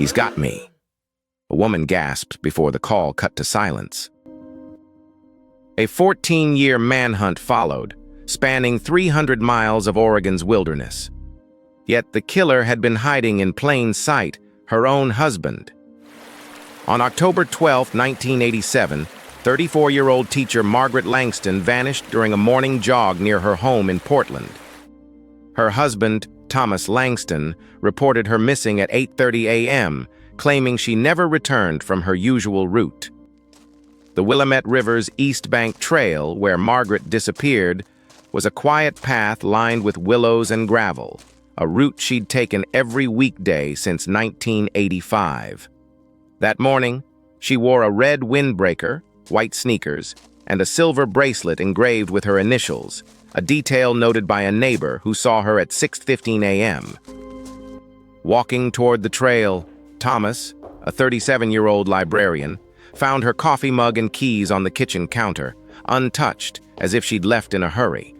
He's got me. A woman gasped before the call cut to silence. A 14-year manhunt followed, spanning 300 miles of Oregon's wilderness. Yet the killer had been hiding in plain sight, her own husband. On October 12, 1987, 34-year-old teacher Margaret Langston vanished during a morning jog near her home in Portland. Her husband, Thomas Langston, reported her missing at 8:30 a.m., claiming she never returned from her usual route. The Willamette River's East Bank Trail, where Margaret disappeared, was a quiet path lined with willows and gravel, a route she'd taken every weekday since 1985. That morning, she wore a red windbreaker, white sneakers, and a silver bracelet engraved with her initials, a detail noted by a neighbor who saw her at 6:15 a.m. Walking toward the trail, Thomas, a 37-year-old librarian, found her coffee mug and keys on the kitchen counter, untouched, as if she'd left in a hurry.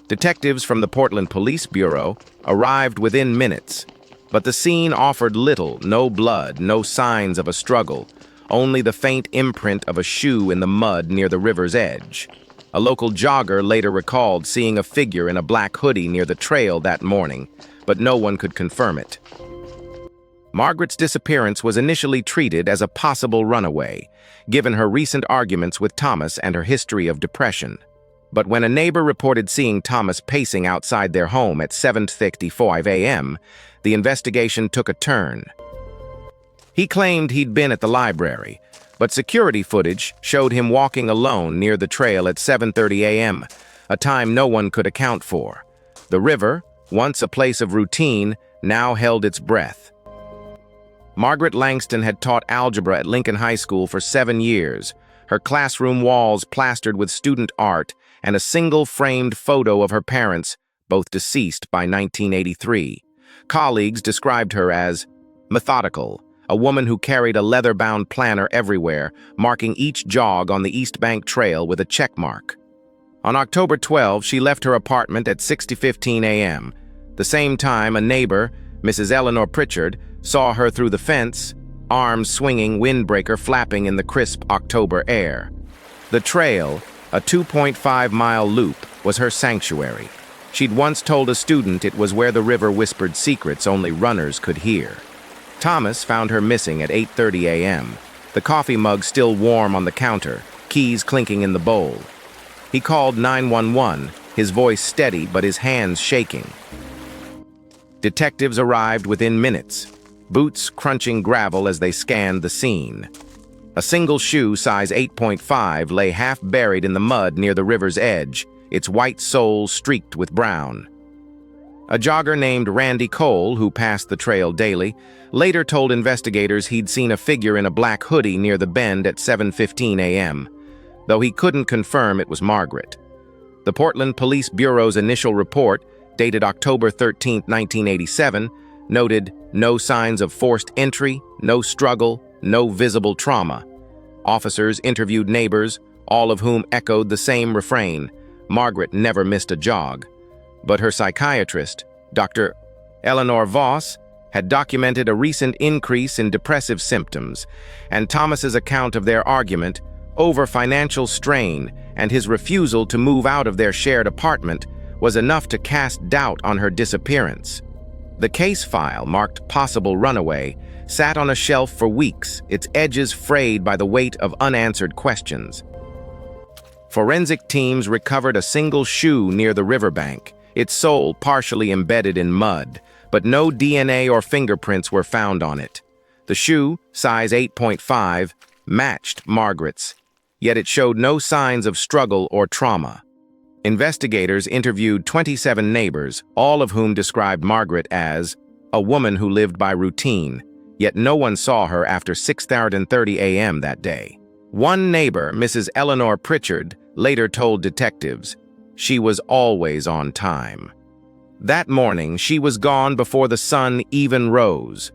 Detectives from the Portland Police Bureau arrived within minutes, but the scene offered little, no blood, no signs of a struggle, only the faint imprint of a shoe in the mud near the river's edge. A local jogger later recalled seeing a figure in a black hoodie near the trail that morning, but no one could confirm it. Margaret's disappearance was initially treated as a possible runaway, given her recent arguments with Thomas and her history of depression. But when a neighbor reported seeing Thomas pacing outside their home at 7:55 a.m., the investigation took a turn. He claimed he'd been at the library, but security footage showed him walking alone near the trail at 7:30 a.m., a time no one could account for. The river, once a place of routine, now held its breath. Margaret Langston had taught algebra at Lincoln High School for 7 years, her classroom walls plastered with student art and a single framed photo of her parents, both deceased by 1983. Colleagues described her as methodical, a woman who carried a leather-bound planner everywhere, marking each jog on the East Bank Trail with a check mark. On October 12, she left her apartment at 6:15 a.m. The same time, a neighbor, Mrs. Eleanor Pritchard, saw her through the fence, arms swinging, windbreaker flapping in the crisp October air. The trail, a 2.5-mile loop, was her sanctuary. She'd once told a student it was where the river whispered secrets only runners could hear. Thomas found her missing at 8:30 a.m., the coffee mug still warm on the counter, keys clinking in the bowl. He called 911, his voice steady but his hands shaking. Detectives arrived within minutes, boots crunching gravel as they scanned the scene. A single shoe, size 8.5, lay half buried in the mud near the river's edge, its white sole streaked with brown. A jogger named Randy Cole, who passed the trail daily, later told investigators he'd seen a figure in a black hoodie near the bend at 7:15 a.m., though he couldn't confirm it was Margaret. The Portland Police Bureau's initial report, dated October 13, 1987, noted no signs of forced entry, no struggle, no visible trauma. Officers interviewed neighbors, all of whom echoed the same refrain: Margaret never missed a jog. But her psychiatrist, Dr. Eleanor Voss, had documented a recent increase in depressive symptoms, and Thomas's account of their argument over financial strain and his refusal to move out of their shared apartment was enough to cast doubt on her disappearance. The case file, marked possible runaway, sat on a shelf for weeks, its edges frayed by the weight of unanswered questions. Forensic teams recovered a single shoe near the riverbank, its sole partially embedded in mud, but no DNA or fingerprints were found on it. The shoe, size 8.5, matched Margaret's, yet it showed no signs of struggle or trauma. Investigators interviewed 27 neighbors, all of whom described Margaret as a woman who lived by routine, yet no one saw her after 6:30 a.m. that day. One neighbor, Mrs. Eleanor Pritchard, later told detectives she was always on time. That morning, she was gone before the sun even rose.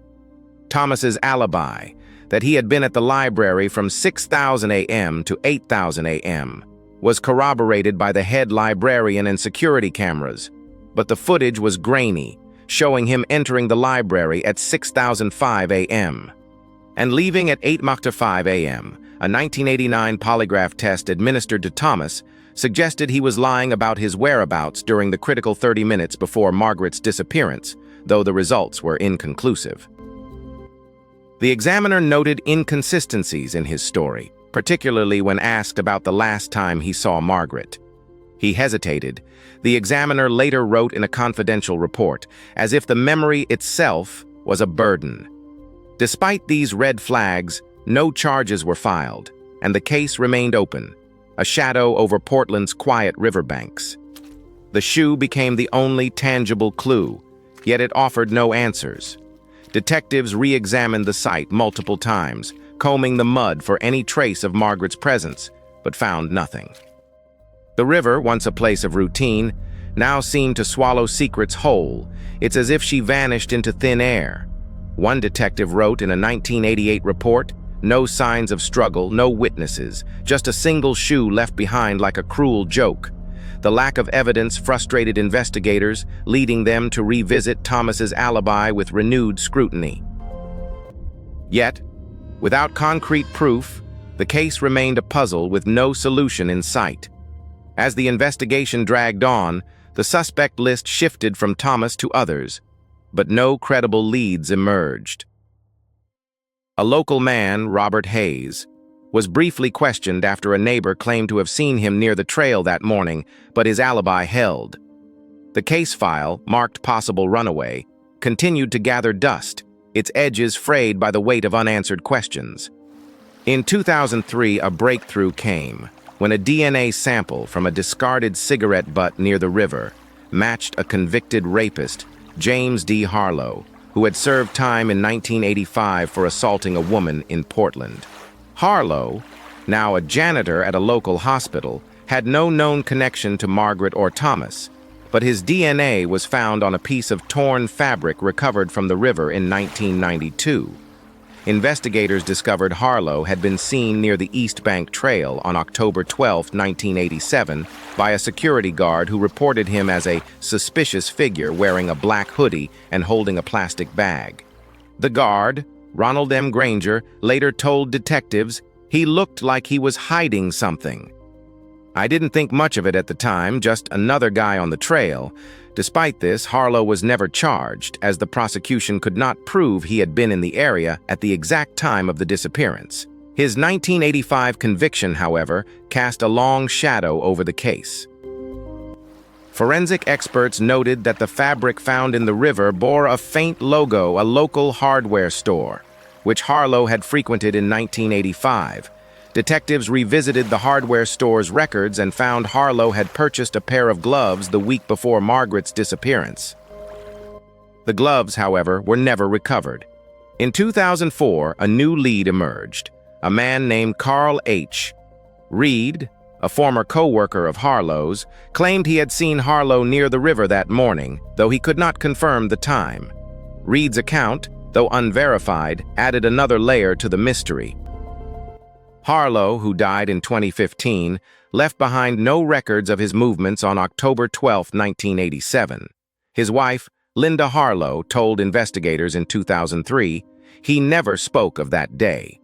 Thomas's alibi, that he had been at the library from 6,000 a.m. to 8,000 a.m., was corroborated by the head librarian and security cameras, but the footage was grainy, showing him entering the library at 6:05 a.m. and leaving at 8:05 a.m. A 1989 polygraph test administered to Thomas suggested he was lying about his whereabouts during the critical 30 minutes before Margaret's disappearance, though the results were inconclusive. The examiner noted inconsistencies in his story, particularly when asked about the last time he saw Margaret. He hesitated. The examiner later wrote in a confidential report, as if the memory itself was a burden. Despite these red flags, no charges were filed, and the case remained open, a shadow over Portland's quiet riverbanks. The shoe became the only tangible clue, yet it offered no answers. Detectives re-examined the site multiple times, combing the mud for any trace of Margaret's presence, but found nothing. The river, once a place of routine, now seemed to swallow secrets whole. It's as if she vanished into thin air. One detective wrote in a 1988 report, "No signs of struggle, no witnesses, just a single shoe left behind like a cruel joke." The lack of evidence frustrated investigators, leading them to revisit Thomas's alibi with renewed scrutiny. Yet, without concrete proof, the case remained a puzzle with no solution in sight. As the investigation dragged on, the suspect list shifted from Thomas to others, but no credible leads emerged. A local man, Robert Hayes, was briefly questioned after a neighbor claimed to have seen him near the trail that morning, but his alibi held. The case file, marked possible runaway, continued to gather dust, its edges frayed by the weight of unanswered questions. In 2003, a breakthrough came when a DNA sample from a discarded cigarette butt near the river matched a convicted rapist, James D. Harlow, who had served time in 1985 for assaulting a woman in Portland. Harlow, now a janitor at a local hospital, had no known connection to Margaret or Thomas, but his DNA was found on a piece of torn fabric recovered from the river in 1992. Investigators discovered Harlow had been seen near the East Bank Trail on October 12, 1987, by a security guard who reported him as a suspicious figure wearing a black hoodie and holding a plastic bag. The guard, Ronald M. Granger, later told detectives he looked like he was hiding something. "I didn't think much of it at the time, just another guy on the trail." Despite this, Harlow was never charged, as the prosecution could not prove he had been in the area at the exact time of the disappearance. His 1985 conviction, however, cast a long shadow over the case. Forensic experts noted that the fabric found in the river bore a faint logo, a local hardware store, which Harlow had frequented in 1985. Detectives revisited the hardware store's records and found Harlow had purchased a pair of gloves the week before Margaret's disappearance. The gloves, however, were never recovered. In 2004, a new lead emerged. A man named Carl H. Reed, a former coworker of Harlow's, claimed he had seen Harlow near the river that morning, though he could not confirm the time. Reed's account, though unverified, added another layer to the mystery. Harlow, who died in 2015, left behind no records of his movements on October 12, 1987. His wife, Linda Harlow, told investigators in 2003 he never spoke of that day.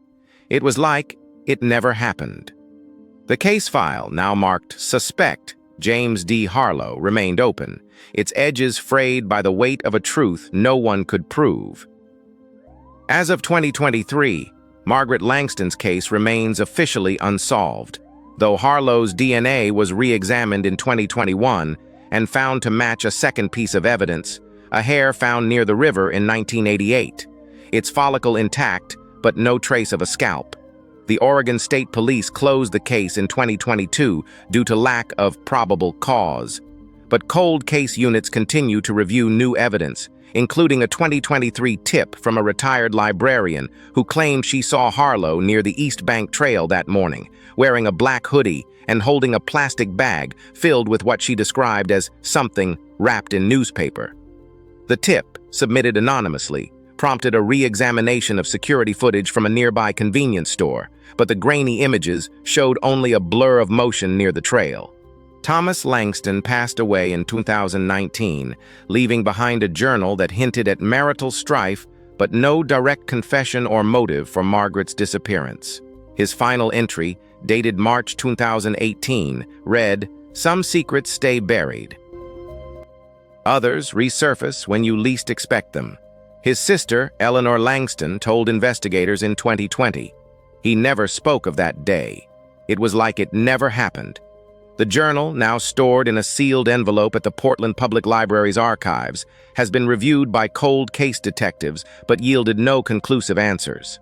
It was like it never happened. The case file, now marked Suspect James D. Harlow, remained open, its edges frayed by the weight of a truth no one could prove. As of 2023, Margaret Langston's case remains officially unsolved, though Harlow's DNA was re-examined in 2021 and found to match a second piece of evidence, a hair found near the river in 1988, its follicle intact but no trace of a scalp. The Oregon State Police closed the case in 2022 due to lack of probable cause, but cold case units continue to review new evidence, including a 2023 tip from a retired librarian who claimed she saw Harlow near the East Bank Trail that morning, wearing a black hoodie and holding a plastic bag filled with what she described as something wrapped in newspaper. The tip, submitted anonymously, prompted a re-examination of security footage from a nearby convenience store, but the grainy images showed only a blur of motion near the trail. Thomas Langston passed away in 2019, leaving behind a journal that hinted at marital strife but no direct confession or motive for Margaret's disappearance. His final entry, dated March 2018, read, "Some secrets stay buried. Others resurface when you least expect them." His sister, Eleanor Langston, told investigators in 2020. He never spoke of that day. It was like it never happened. The journal, now stored in a sealed envelope at the Portland Public Library's archives, has been reviewed by cold case detectives but yielded no conclusive answers.